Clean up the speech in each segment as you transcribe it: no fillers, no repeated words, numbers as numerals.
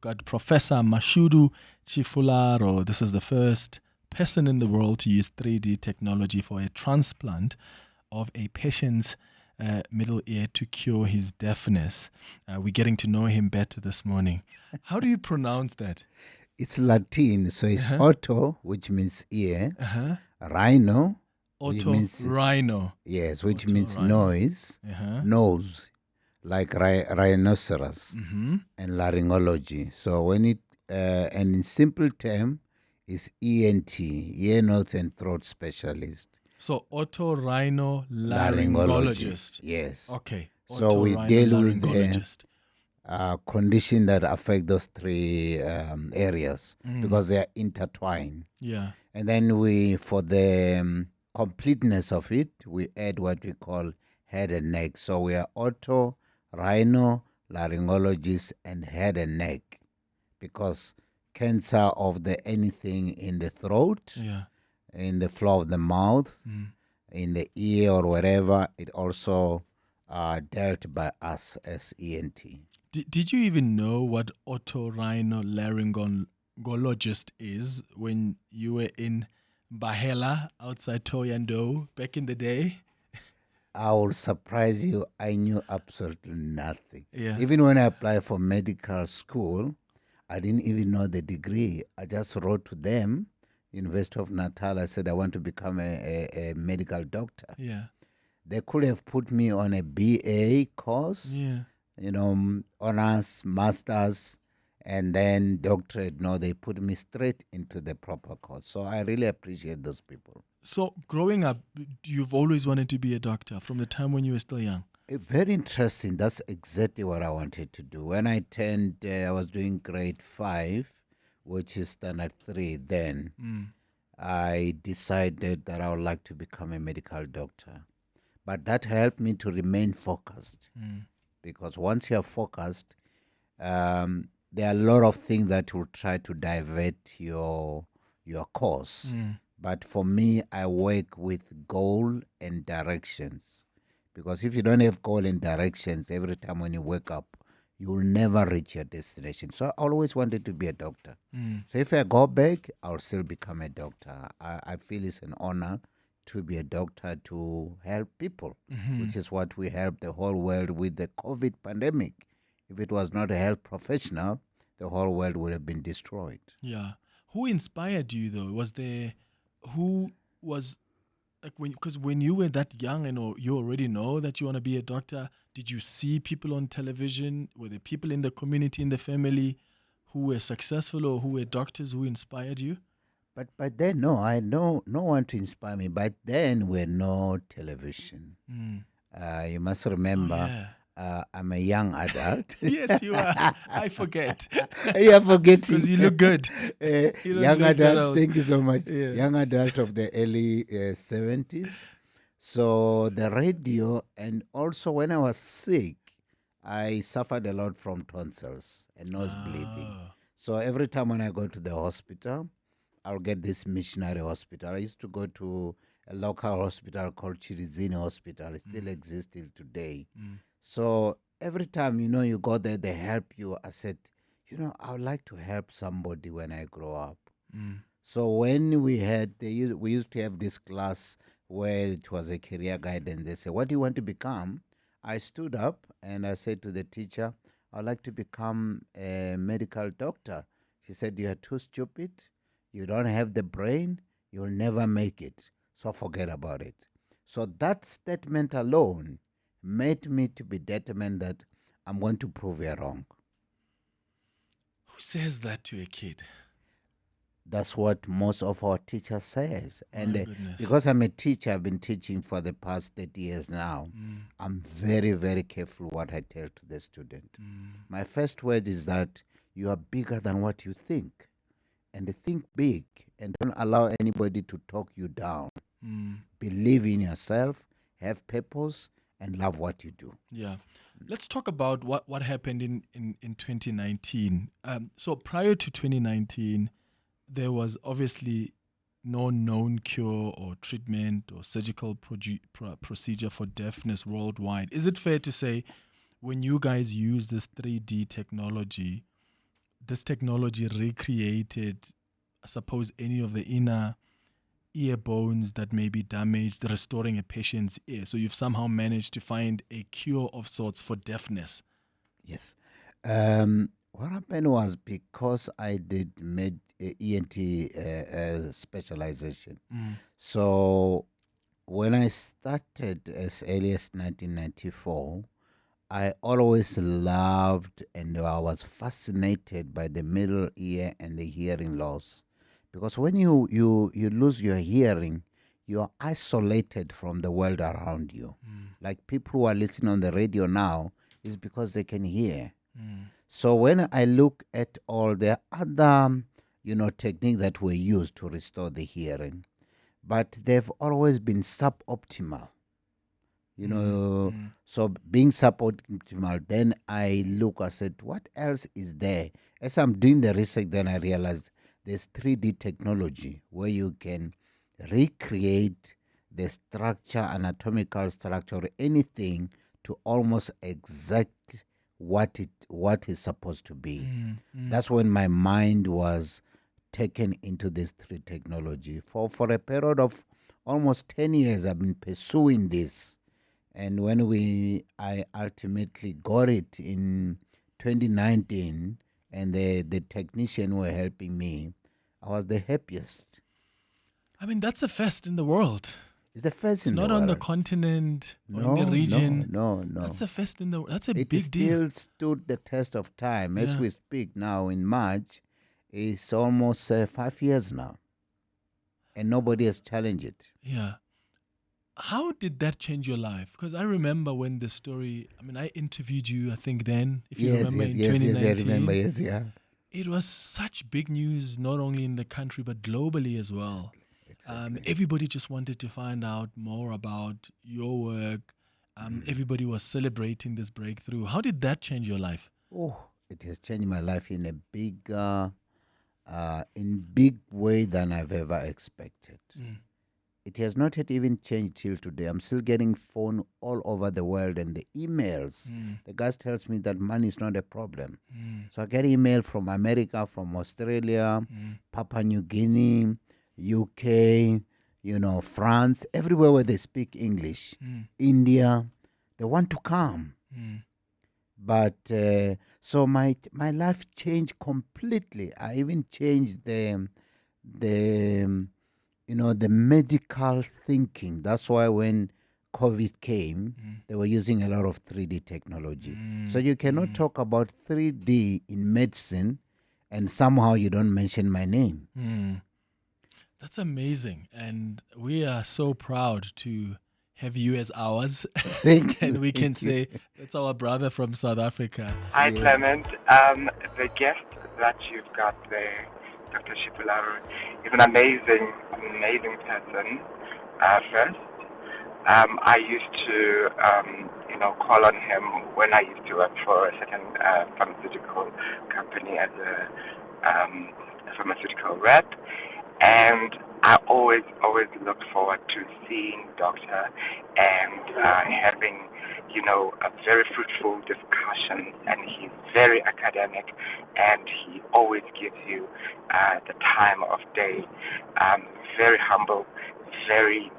got Professor Mashudu Tshifularo. This is the first person in the world to use 3D technology for a transplant of a patient's middle ear to cure his deafness. We're getting to know him better this morning. How do you pronounce that? It's Latin, so it's otto, which means ear, rhino, which means rhino. Yes, which means noise, nose, like rhinoceros, and laryngology. So when it and in simple term is ENT, ear, nose, and throat specialist. So otolaryngologist. Yes. Okay. So we deal with the condition that affect those three areas because they are intertwined. Yeah. And then we, for the completeness of it, we add what we call head and neck. So we are otolaryngologist and head and neck, because cancer of the anything in the throat, in the floor of the mouth, in the ear or wherever, it also dealt by us as ENT. Did you even know what otolaryngologist is when you were in Bahela outside Thohoyandou back in the day? I will surprise you. I knew absolutely nothing. Yeah. Even when I applied for medical school, I didn't even know the degree. I just wrote to them, University of Natal. I said I want to become a medical doctor. Yeah. They could have put me on a BA course, honors, masters, and then doctorate. No, they put me straight into the proper course. So I really appreciate those people. So growing up, you've always wanted to be a doctor from the time when you were still young? Very interesting. That's exactly what I wanted to do. When I turned, I was doing grade 5, which is standard 3 then. I decided that I would like to become a medical doctor. But that helped me to remain focused. Because once you are focused, there are a lot of things that will try to divert your course. But for me, I work with goal and directions. Because if you don't have goal and directions, every time when you wake up, you will never reach your destination. So I always wanted to be a doctor. So if I go back, I'll still become a doctor. I feel it's an honor to be a doctor, to help people, which is what we helped the whole world with the COVID pandemic. If it was not a health professional, the whole world would have been destroyed. Yeah. Who inspired you, though? Because when you were that young and you already know that you want to be a doctor, did you see people on television? Were there people in the community, in the family, who were successful or who were doctors who inspired you? But then, no, I know no one to inspire me. But then we had no television. You must remember, I'm a young adult. Yes, you are. I forget. You are forgetting. Because you look good. Young adult, thank you so much. Yeah. Young adult of the early 70s. So the radio, and also when I was sick, I suffered a lot from tonsils and nose bleeding. So every time when I go to the hospital, I'll get this missionary hospital. I used to go to a local hospital called Chirizini Hospital. It still exists till today. So every time, you go there, they help you. I said, I would like to help somebody when I grow up. So when we used to have this class where it was a career guidance. They said, what do you want to become? I stood up and I said to the teacher, I'd like to become a medical doctor. She said, you are too stupid. You don't have the brain. You'll never make it. So forget about it. So that statement alone made me to be determined that I'm going to prove you wrong. Who says that to a kid? That's what most of our teachers says. And because I'm a teacher, I've been teaching for the past 30 years now. I'm very, very careful what I tell to the student. My first word is that you are bigger than what you think. And think big and don't allow anybody to talk you down. Believe in yourself, have purpose, and love what you do. Yeah. Let's talk about what happened in 2019. So prior to 2019, there was obviously no known cure or treatment or surgical procedure for deafness worldwide. Is it fair to say when you guys use this 3D technology, this technology recreated, I suppose, any of the inner ear bones that may be damaged, restoring a patient's ear. So you've somehow managed to find a cure of sorts for deafness. Yes. What happened was, because I did ENT specialization. So when I started as early as 1994, I always loved and I was fascinated by the middle ear and the hearing loss. Because when you lose your hearing, you are isolated from the world around you. Like people who are listening on the radio now is because they can hear. So when I look at all the other, techniques that were used to restore the hearing, but they've always been suboptimal. So being suboptimal, then I said, what else is there? As I'm doing the research, then I realized there's 3D technology where you can recreate the structure, anatomical structure, or anything to almost exact what is supposed to be. That's when my mind was taken into this 3D technology. For a period of almost 10 years, I've been pursuing this. And when I ultimately got it in 2019, and the technician were helping me, I was the happiest. I mean, that's a first in the world. It's the first in the world. It's not on the continent or in the region. No. That's a first in the world. That's a big deal. deal. It still stood the test of time. As we speak now in March, it's almost 5 years now. And nobody has challenged it. Yeah. How did that change your life? Because I remember when the story, I interviewed you, I think then, if you remember, in 2019. Yes, I remember, yeah. It was such big news, not only in the country, but globally as well. Exactly. Everybody just wanted to find out more about your work. Everybody was celebrating this breakthrough. How did that change your life? Oh, it has changed my life in a big way than I've ever expected. It has not yet even changed till today. I'm still getting phone all over the world and the emails. The guy tells me that money is not a problem. So I get email from America, from Australia, Papua New Guinea, UK, France, everywhere where they speak English. India, they want to come. But so my life changed completely. I even changed the medical thinking. That's why when COVID came, they were using a lot of 3D technology. So you cannot talk about 3D in medicine and somehow you don't mention my name. That's amazing. And we are so proud to have you as ours. And we can say that's our brother from South Africa. Hi, Clement. The guest that you've got there, Dr. Tshifularo, is an amazing person. First, I used to, call on him when I used to work for a certain pharmaceutical company as a pharmaceutical rep, and I always look forward to seeing Doctor and having, a very fruitful discussion. And he's very academic, and he always gives you the time of day. Very humble, very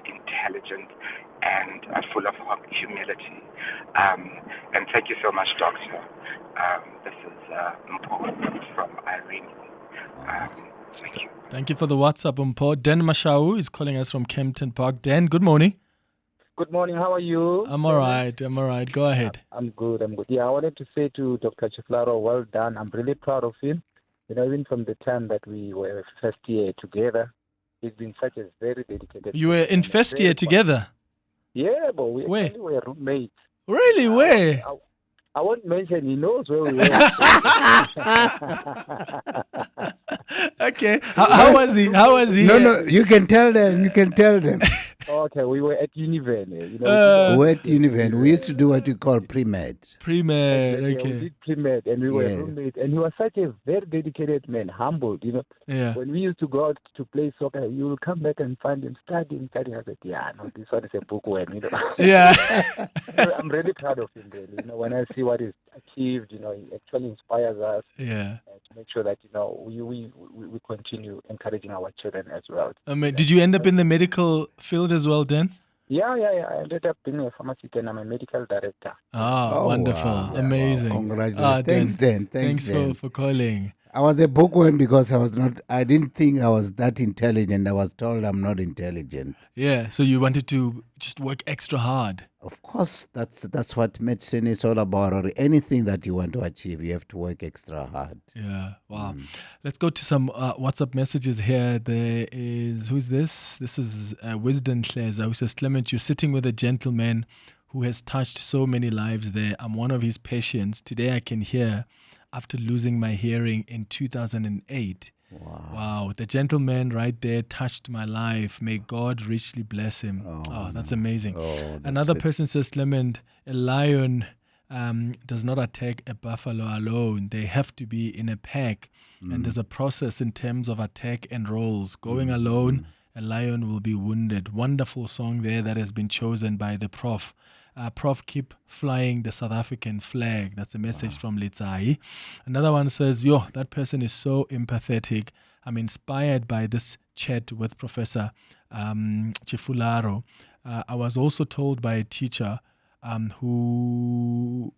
intelligent, and full of humility. And thank you so much, Doctor. This is important from Irene. Thank you. Thank you for the WhatsApp, Mpho. Dan Mashau is calling us from Kempton Park. Dan, good morning. Good morning. How are you? I'm all right. Go ahead. I'm good. Yeah, I wanted to say to Dr. Tshifularo, well done. I'm really proud of him. Even from the time that we were first year together, he's been such a very dedicated. You were in first year together? Yeah, but we where? actually were roommates. Really? Where? I won't mention. He knows where we were. Okay. How was he? No, you can tell them. Oh, Okay, we were at Univen. We at Univen. We used to do what we call pre-med. Pre-med, Exactly, okay. we did pre-med, and we were roommates. And he was such a very dedicated man, humbled. Yeah. When we used to go out to play soccer, you will come back and find him studying. I said, yeah, no, this one is a bookworm. Yeah. I'm really proud of him, really. When I see what he's achieved, he actually inspires us. Yeah. To make sure that we continue encouraging our children as well. Did you end up in the medical field as well, Dan? Yeah. I ended up being a pharmacist and I'm a medical director. Oh, wonderful. Wow. Amazing. Wow. Congratulations. Thanks, Dan. Thanks for calling. I was a bookworm because I didn't think I was that intelligent. I was told I'm not intelligent. Yeah, so you wanted to just work extra hard. Of course, that's what medicine is all about, or anything that you want to achieve, you have to work extra hard. Yeah, wow. Let's go to some WhatsApp messages here. There is, who's this? This is Wisdom Kleza, who says, Clement, you're sitting with a gentleman who has touched so many lives there. I'm one of his patients. Today I can hear after losing my hearing in 2008. Wow. The gentleman right there touched my life. May God richly bless him. Oh, that's amazing. Another person says, Clement, a lion does not attack a buffalo alone. They have to be in a pack. And there's a process in terms of attack and roles. Going alone, a lion will be wounded. Wonderful song there that has been chosen by the Prof. Prof, keep flying the South African flag. That's a message from Litzai. Another one says, that person is so empathetic. I'm inspired by this chat with Professor Tshifularo. I was also told by a teacher who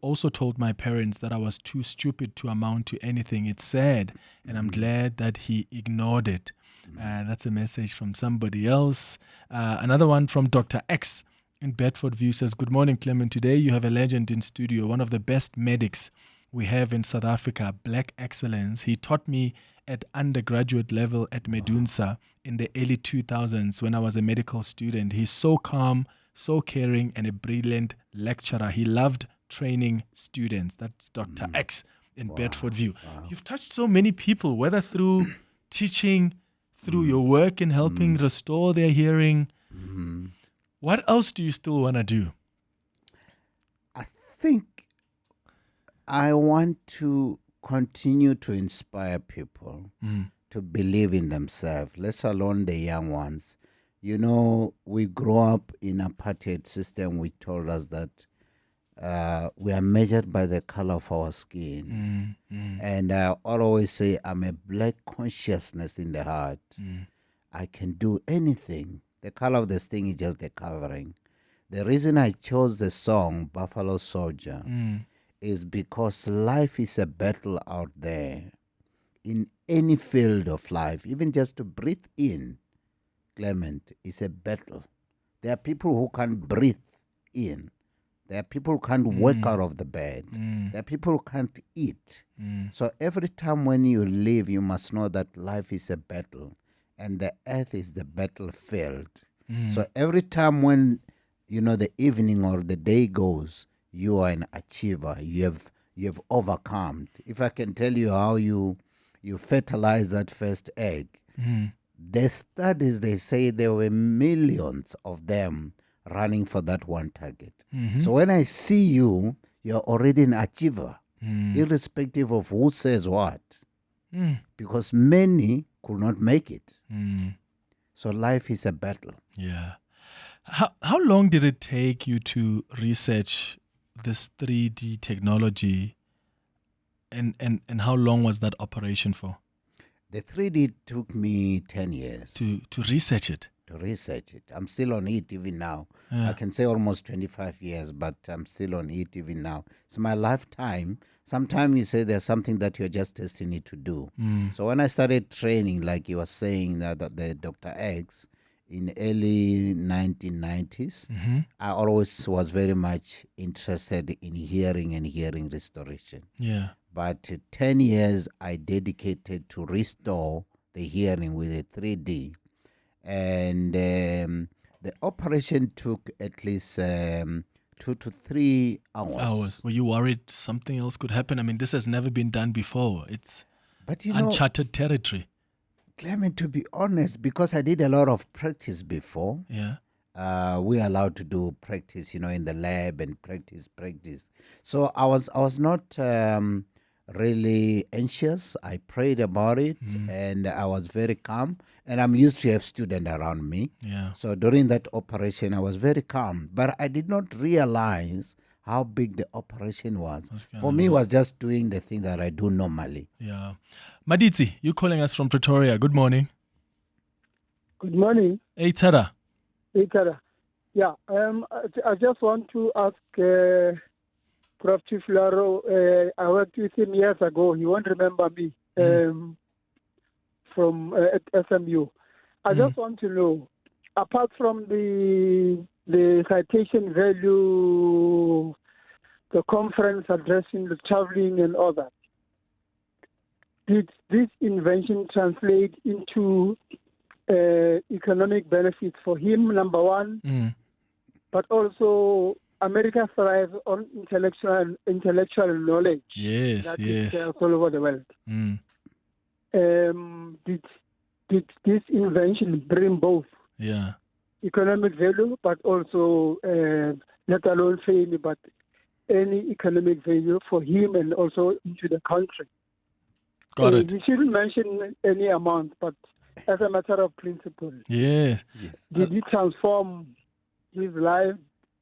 also told my parents that I was too stupid to amount to anything. It's sad, and I'm glad that he ignored it. That's a message from somebody else. Another one from Dr. X in Bedford View says, good morning, Clement. Today you have a legend in studio, one of the best medics we have in South Africa, Black Excellence. He taught me at undergraduate level at Medunsa in the early 2000s when I was a medical student. He's so calm, so caring, and a brilliant lecturer. He loved training students. That's Dr. X in Bedford View. You've touched so many people, whether through teaching, through your work in helping restore their hearing. What else do you still want to do? I think I want to continue to inspire people to believe in themselves, let alone the young ones. We grew up in an apartheid system which told us that we are measured by the color of our skin. And I always say I'm a black consciousness in the heart. I can do anything. The color of this thing is just the covering. The reason I chose the song Buffalo Soldier is because life is a battle out there. In any field of life, even just to breathe in, Clement, is a battle. There are people who can't breathe in. There are people who can't work out of the bed. There are people who can't eat. So every time when you live, you must know that life is a battle. And the earth is the battlefield. So every time when the evening or the day goes, you are an achiever. You have overcome. If I can tell you how you fertilize that first egg, the studies, they say there were millions of them running for that one target. So when I see you, you're already an achiever, irrespective of who says what, because many could not make it. So life is a battle. Yeah. How long did it take you to research this 3D technology, and how long was that operation for? The 3D took me 10 years. To research it? To research it. I'm still on it even now. Yeah. I can say almost 25 years, but I'm still on it even now. It's my lifetime. Sometimes you say there's something that you're just destined to do. So when I started training, like you were saying, that the Dr. X, in early 1990s, I always was very much interested in hearing and hearing restoration. Yeah. But 10 years I dedicated to restore the hearing with a 3D. And the operation took at least 2 to 3 hours. Were you worried something else could happen? I mean, this has never been done before. It's uncharted territory. Clement, to be honest, because I did a lot of practice before, yeah, we're allowed to do practice, in the lab and practice. So I was not really anxious. I prayed about it, and I was very calm. And I'm used to have students around me. Yeah. So during that operation, I was very calm. But I did not realize how big the operation was. For me, it was just doing the thing that I do normally. Yeah. Maditsi, you're calling us from Pretoria. Good morning. Good morning. Hey, Tada. Yeah, I just want to ask Prof. Tshifularo. I worked with him years ago. He won't remember me from at SMU. I just want to know, apart from the citation value, the conference addressing the traveling and all that, did this invention translate into economic benefits for him, number one, but also America thrives on intellectual knowledge. Yes. Is all over the world. Did this invention bring both economic value, but also not alone fame, but any economic value for him and also into the country? Got it. You shouldn't mention any amount, but as a matter of principle. Yeah. Yes. Did it transform his life?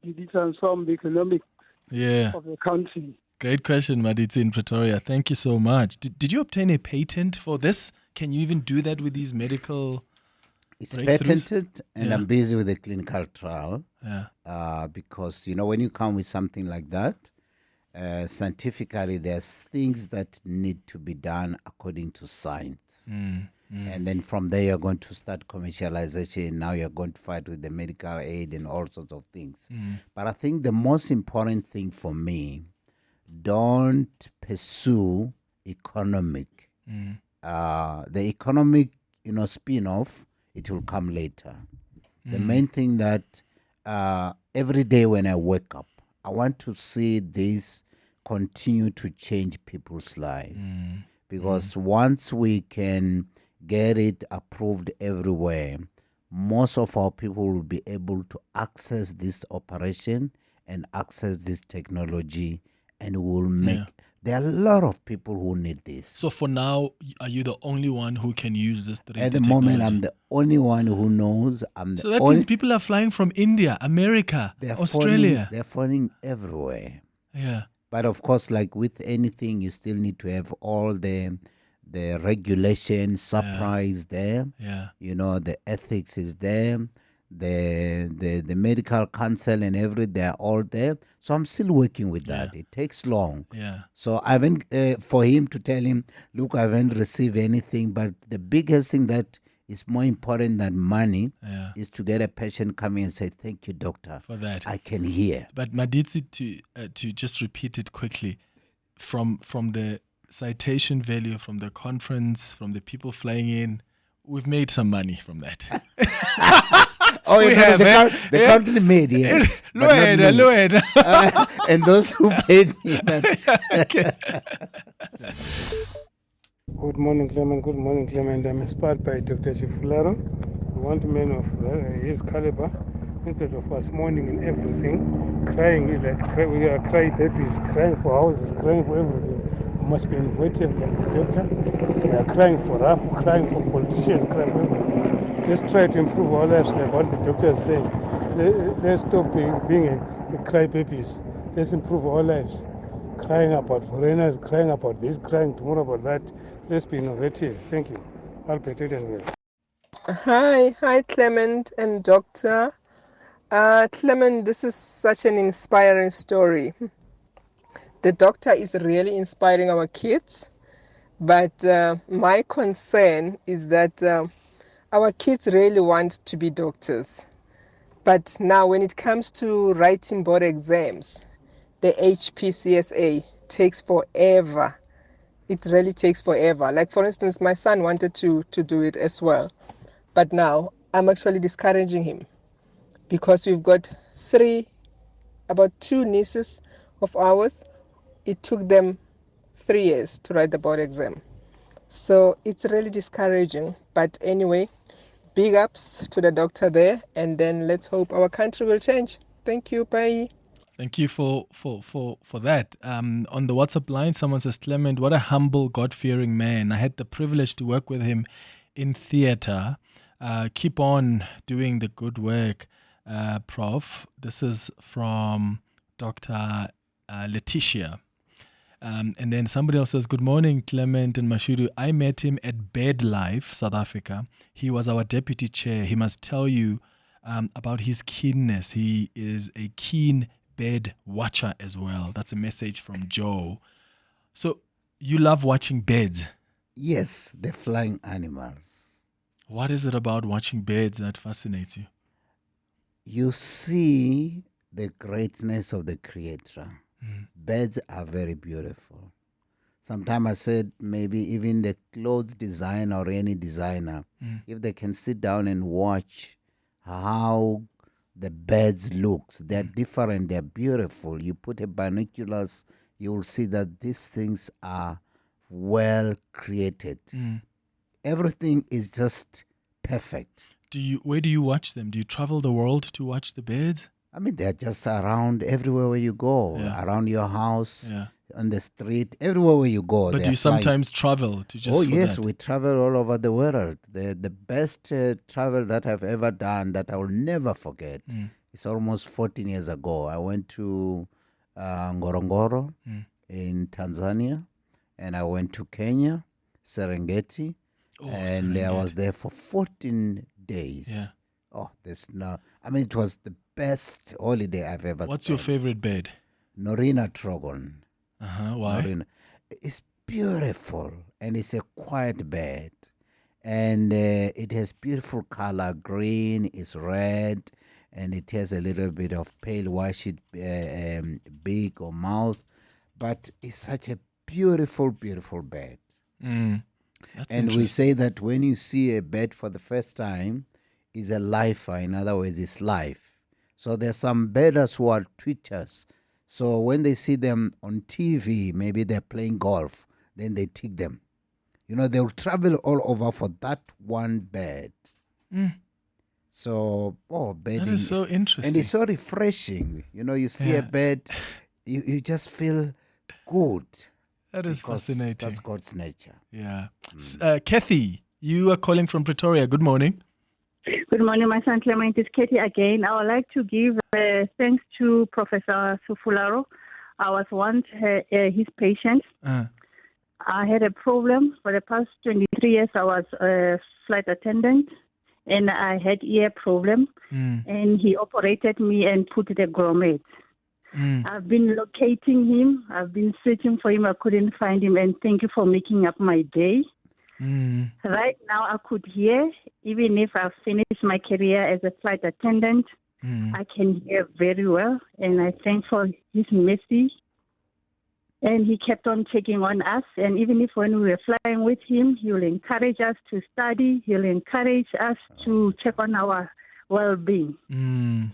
Did it transform the economic of the country? Great question, Maditsi in Pretoria. Thank you so much. Did you obtain a patent for this? Can you even do that with these medical It's breakthroughs? patented, and I'm busy with a clinical trial. Yeah. Because, when you come with something like that, scientifically, there's things that need to be done according to science. And then from there, you're going to start commercialization. Now you're going to fight with the medical aid and all sorts of things. But I think the most important thing for me, don't pursue economic. The economic, spin-off, it will come later. The main thing that every day when I wake up, I want to see this continue to change people's lives. Because once we can get it approved everywhere, most of our people will be able to access this operation and access this technology, and will make... There are a lot of people who need this. So for now, are you the only one who can use this 3D At the technology? moment, I'm the only one who knows. So that means people are flying from India, America, Australia. They're phoning everywhere. Yeah. But of course, like with anything, you still need to have all the regulation, surprise there. Yeah. The ethics is there. The medical council and they're all there. So I'm still working with that. It takes long. Yeah. So I haven't, for him to tell him, look, I haven't received anything. But the biggest thing that is more important than money is to get a patient coming and say, thank you, doctor. For that. I can hear. But Maditsi, to just repeat it quickly, from the citation value, from the conference, from the people flying in, we've made some money from that. The country made, yes. And those who paid me. Good morning, Clement. I'm inspired by Dr. Tshifularo. We want men of his caliber. Instead of us mourning in everything, crying we are cry babies, crying for houses, crying for everything. We must be innovative like the doctor. We are crying for RAF, crying for politicians, crying for everything. Let's try to improve our lives like what the doctor is saying. Let's stop being a cry babies. Let's improve our lives. Crying about foreigners, crying about this, crying tomorrow about that. Let's be innovative. Thank you. Albert Edenville. Hi, Clement and Doctor. Clement, this is such an inspiring story. The doctor is really inspiring our kids, but my concern is that our kids really want to be doctors. But now when it comes to writing board exams, the HPCSA takes forever. It really takes forever. Like for instance, my son wanted to do it as well. But now I'm actually discouraging him because we've got about two nieces of ours. It took them 3 years to write the board exam. So it's really discouraging. But anyway, Big ups to the doctor there, and then let's hope our country will change. Thank you. Bye. Thank you for that. On the WhatsApp line, someone says, Clement, what a humble, God-fearing man. I had the privilege to work with him in theater. Keep on doing the good work, Prof. This is from Dr. Letitia. And then somebody else says, good morning, Clement and Mashudu. I met him at BedLife, South Africa. He was our deputy chair. He must tell you about his keenness. He is a keen bird watcher as well. That's a message from Joe. So you love watching birds? Yes, the flying animals. What is it about watching birds that fascinates you? You see the greatness of the Creator. Birds are very beautiful. Sometimes I said maybe even the clothes designer or any designer, if they can sit down and watch how the birds looks, they're different, they're beautiful. You put a binoculars, you will see that these things are well created. Everything is just perfect. Where do you watch them? Do you travel the world to watch the birds? I mean, they're just around everywhere where you go, around your house, on the street, everywhere where you go. But do you sometimes travel to just? Oh yes, we travel all over the world. The best travel that I've ever done that I will never forget. It's almost 14 years ago. I went to Ngorongoro in Tanzania, and I went to Kenya, Serengeti, and I was there for 14 days. Yeah. Oh, it was the best holiday I've ever spent. What's your favorite bird? Norina Trogon. Why? Norina. It's beautiful, and it's a quiet bird. And it has beautiful color. Green is red, and it has a little bit of pale whitish beak or mouth. But it's such a beautiful, beautiful bird. And we say that when you see a bird for the first time, is a lifer. In other words, it's life. So there's some birders who are tweeters. So when they see them on TV, maybe they're playing golf, then they take them. They'll travel all over for that one bird. So, birding. That is so interesting. And it's so refreshing. You see a bird, you just feel good. That is fascinating. That's God's nature. Yeah. Kathy, you are calling from Pretoria. Good morning. Good morning, my son Clement. It's Katie again. I would like to give thanks to Professor Tshifularo. I was once his patient. I had a problem. For the past 23 years, I was a flight attendant, and I had ear problem. And he operated me and put the grommet. I've been locating him. I've been searching for him. I couldn't find him, and thank you for making up my day. Right now, I could hear, even if I've finished my career as a flight attendant, I can hear very well, and I thank for his mercy. And he kept on checking on us, and even if when we were flying with him, he will encourage us to study, he'll encourage us to check on our well-being. And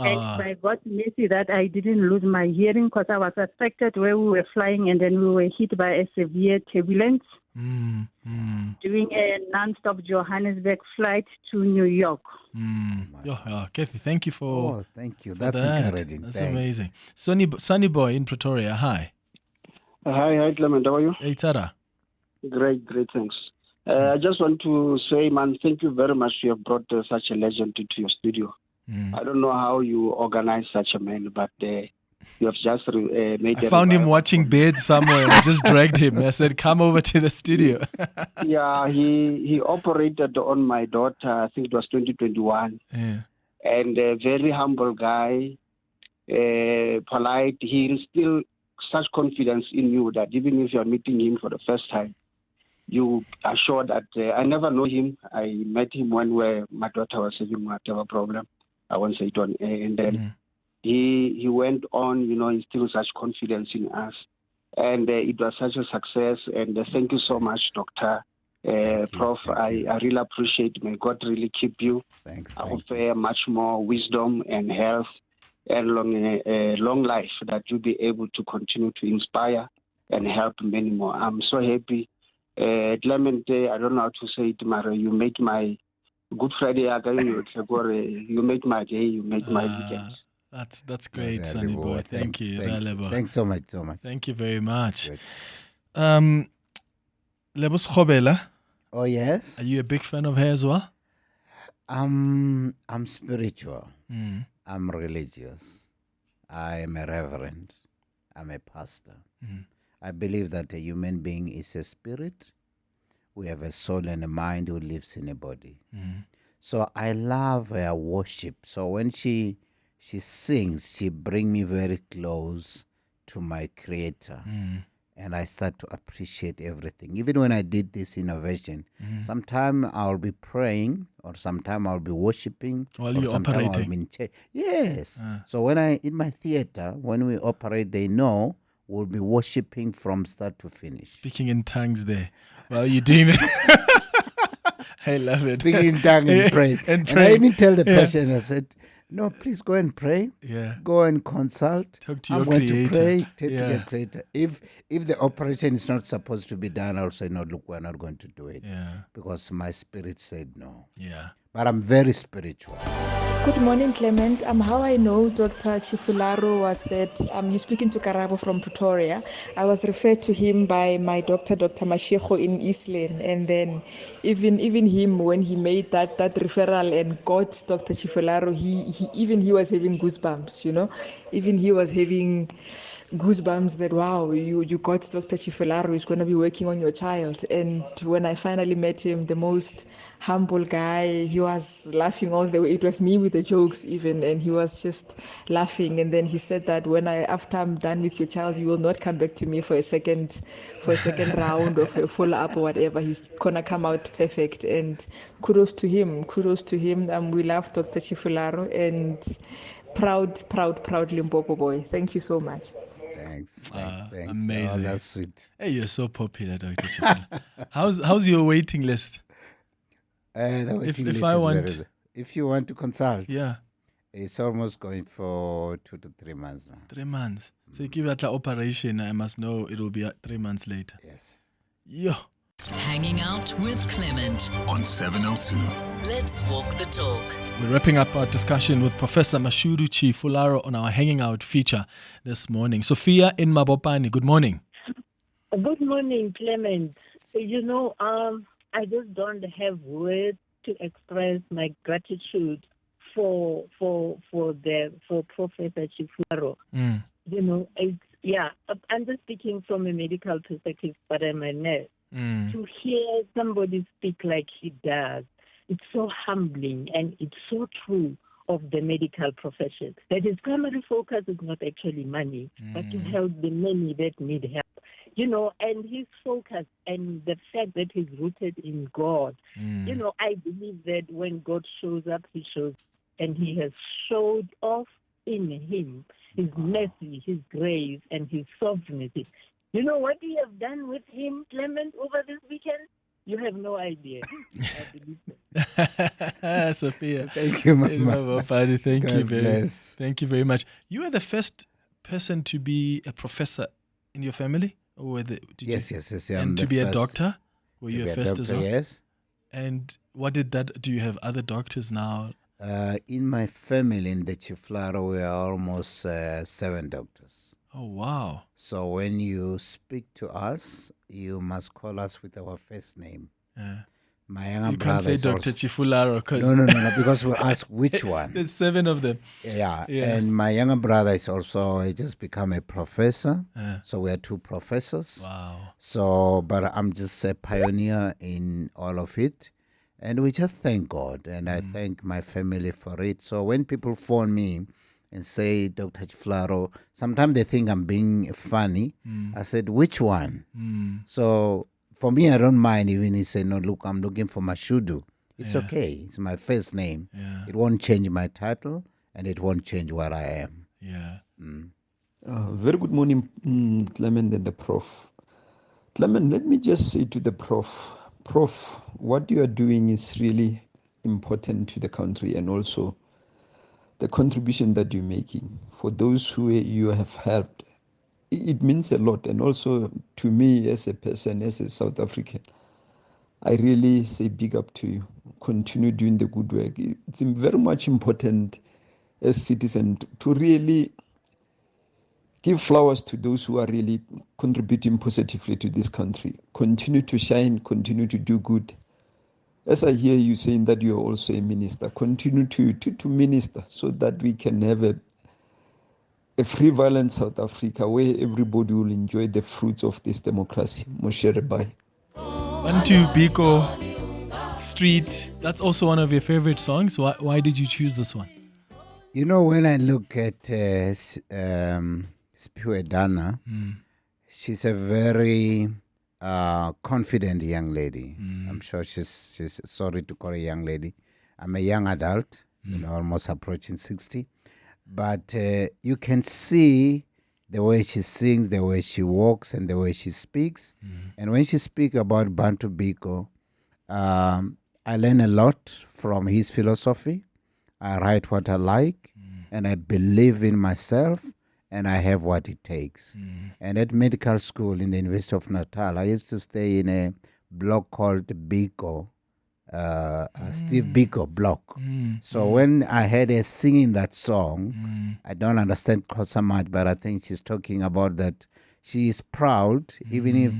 by God's mercy that I didn't lose my hearing, because I was affected where we were flying, and then we were hit by a severe turbulence. Doing a non-stop Johannesburg flight to New York. Kathy, thank you for. Oh, thank you. That's encouraging. That's Thanks. amazing. Sunny Boy in Pretoria. Hi. Hi, Clement. How are you? Hey, Tara. Great, thanks. I just want to say, man, thank you very much. You have brought such a legend into your studio. I don't know how you organize such a man, but you have just made. I found him watching birds somewhere, and I just dragged him. I said, "Come over to the studio." Yeah, he operated on my daughter. I think it was 2021. Yeah. And a very humble guy, polite. He instilled such confidence in you that even if you are meeting him for the first time, you are sure that I never know him. I met him when my daughter was having whatever problem. I won't say it on air. And then he went on, instill such confidence in us. And it was such a success. And thank you so much, Dr. Prof. I really appreciate. May God really keep you. Thanks. I offer much more wisdom and health and long life that you'll be able to continue to inspire and help many more. I'm so happy. Clement, I don't know how to say it, Mara. You made my Good Friday, you make my day, you make my weekend. That's great, Sonny boy. Thank you. Thanks so much. Thank you very much. Lebus Khobela. Oh yes. Are you a big fan of her as well? I'm spiritual. I'm religious. I am a reverend. I'm a pastor. I believe that a human being is a spirit. We have a soul and a mind who lives in a body. So I love her worship. So when she sings, she brings me very close to my Creator. And I start to appreciate everything. Even when I did this innovation, sometime I'll be praying, or sometime I'll be worshiping, while you're operating. I'll be in yes. So when in my theater, when we operate, they know we'll be worshiping from start to finish. Speaking in tongues there while you're doing it. I love it. Speaking in tongues and praying. And I even tell the patient, I said, no, please go and pray. Go and consult. Talk to I'm your going creator. to pray. Take to your creator. If the operation is not supposed to be done, I'll say, no, look, we're not going to do it. Because my spirit said no. But I'm very spiritual. Good morning, Clement. How I know Dr. Tshifularo was that you're speaking to Karabo from Pretoria. I was referred to him by my doctor, Dr. Mashego in Eastland, and then even him, when he made that referral and got Dr. Tshifularo, he was having goosebumps. Even he was having goosebumps that wow, you got Dr. Tshifularo is going to be working on your child. And when I finally met him, the most humble guy, he was laughing all the way. It was me with the jokes even, and he was just laughing. And then he said that after I'm done with your child, you will not come back to me for a second round of a follow-up or whatever. He's gonna come out perfect. And kudos to him. We love Dr. Tshifularo, and proud Limpopo boy. Thank you so much. Thanks. Amazing. Oh, that's sweet. Hey, you're so popular, Dr. Tshifularo. How's your waiting list? The waiting list if you want to consult, it's almost going for 2 to 3 months now. 3 months. So you give that operation, I must know it will be 3 months later. Yes. Yeah. Hanging out with Clement on 702. Let's walk the talk. We're wrapping up our discussion with Professor Mashudu Tshifularo on our Hanging Out feature this morning. Sophia in Mabopani, good morning. Good morning, Clement. I just don't have words to express my gratitude for Professor Tshifularo. I'm just speaking from a medical perspective, but I'm a nurse. To hear somebody speak like he does, it's so humbling and it's so true of the medical profession. That his primary focus is not actually money, but to help the many that need help. And his focus and the fact that he's rooted in God. I believe that when God shows up, he shows, and he has showed off in him his mercy, his grace, and his sovereignty. You know what we have done with him, Clement, over this weekend? You have no idea. Sophia. Thank you, Mama. Thank you very much. You are the first person to be a professor in your family? Or yes. And to be a doctor? Were you a first as well? Yes. And what did that, do you have other doctors now? In my family, in the Tshifularo, we are almost 7 doctors. Oh, wow. So when you speak to us, you must call us with our first name. My younger brother can't say Dr. Tshifularo. No, because we'll ask which one. There's 7 of them. Yeah, and my younger brother is also, he just become a professor. So we are 2 professors. Wow. So, but I'm just a pioneer in all of it. And we just thank God, and I thank my family for it. So when people phone me and say, Dr. Tshifularo, sometimes they think I'm being funny. I said, which one? So for me, I don't mind even he said, no, look, I'm looking for Mashudu. It's okay. It's my first name. It won't change my title, and it won't change what I am. Very good morning, Clement and the Prof. Clement, let me just say to the Prof, what you are doing is really important to the country, and also the contribution that you're making for those who you have helped. It means a lot, and also to me as a person, as a South African, I really say big up to you. Continue doing the good work. It's very much important as citizens to really give flowers to those who are really contributing positively to this country. Continue to shine, continue to do good. As I hear you saying that you are also a minister, continue to minister so that we can have a free, violent South Africa where everybody will enjoy the fruits of this democracy. Moshere bye. Bantu Biko Street, that's also one of your favorite songs. Why did you choose this one? You know, when I look at Sphiwe Dana, she's a very confident young lady. I'm sure she's sorry to call a young lady. I'm a young adult, almost approaching 60. But you can see the way she sings, the way she walks, and the way she speaks. And when she speaks about Bantu Biko, I learn a lot from his philosophy. I write what I like, and I believe in myself, and I have what it takes. And at medical school in the University of Natal, I used to stay in a block called Biko, Steve Biko block. So when I heard her singing that song, I don't understand so much, but I think she's talking about that she is proud, even if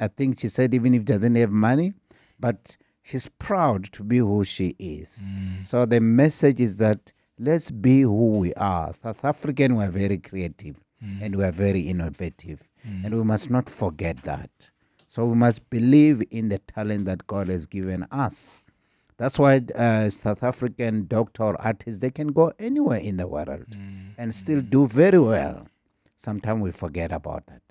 I think she said even if she doesn't have money, but she's proud to be who she is. So the message is that let's be who we are. South African, we are very creative and we are very innovative. And we must not forget that. So we must believe in the talent that God has given us. That's why South African doctor or artists, they can go anywhere in the world and still do very well. Sometimes we forget about that.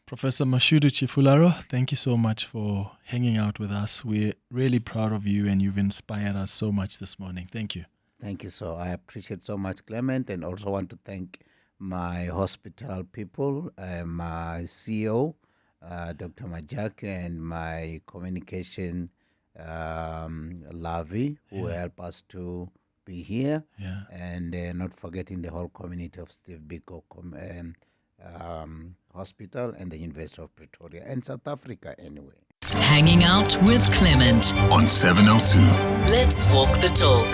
Professor Mashudu Tshifularo, thank you so much for hanging out with us. We're really proud of you and you've inspired us so much this morning. Thank you. Thank you. So I appreciate so much, Clement, and also want to thank my hospital people, my CEO, Dr. Majak, and my communication, Lavi, who help us to be here. And not forgetting the whole community of Steve Biko Hospital and the University of Pretoria and South Africa anyway. Hanging out with Clement on 702. Let's walk the talk.